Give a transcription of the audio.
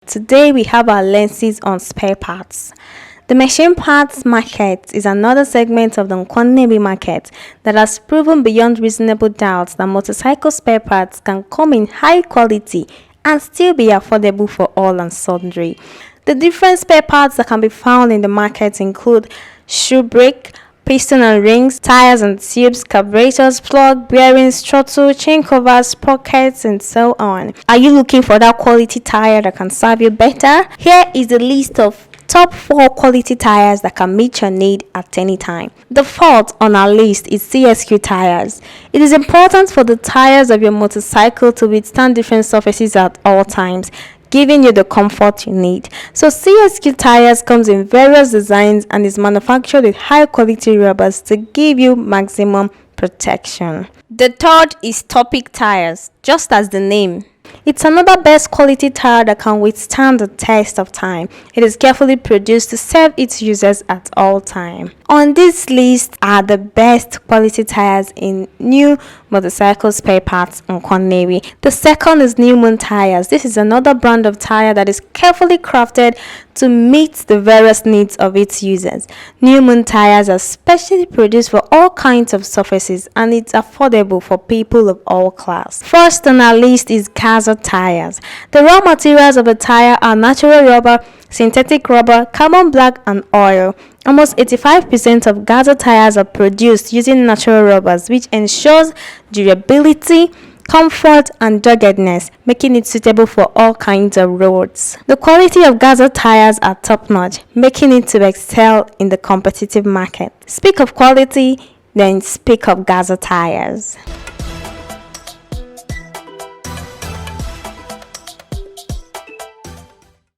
Today we have our lenses on spare parts. The machine parts market is another segment of the Nnewi market that has proven beyond reasonable doubt that motorcycle spare parts can come in high quality and still be affordable for all and sundry. The different spare parts that can be found in the market include shoe brake, piston and rings, tires and tubes, carburetors, plug, bearings, throttle, chain covers, sprockets, and so on. Are you looking for that quality tire that can serve you better? Here is the list of top 4 quality tires that can meet your need at any time. The fourth on our list is CSQ Tires. It is important for the tires of your motorcycle to withstand different surfaces at all times, giving you the comfort you need. So CSQ Tires comes in various designs and is manufactured with high quality rubbers to give you maximum protection. The third is Topic Tires, just as the name. It's another best quality tire that can withstand the test of time. It is carefully produced to serve its users at all time. On this list are the best quality tires in new motorcycle spare parts in Nnewi. The second is Nnewi Tires. This is another brand of tire that is carefully crafted to meet the various needs of its users. Nnewi Tires are specially produced for all kinds of surfaces and it's affordable for people of all class. First on our list is Gaza Tires. The raw materials of a tire are natural rubber, synthetic rubber, carbon black, and oil. Almost 85% of Gaza tires are produced using natural rubbers, which ensures durability, comfort, and ruggedness, making it suitable for all kinds of roads. The quality of Gaza tires are top-notch, making it to excel in the competitive market. Speak of quality, then speak of Gaza Tires.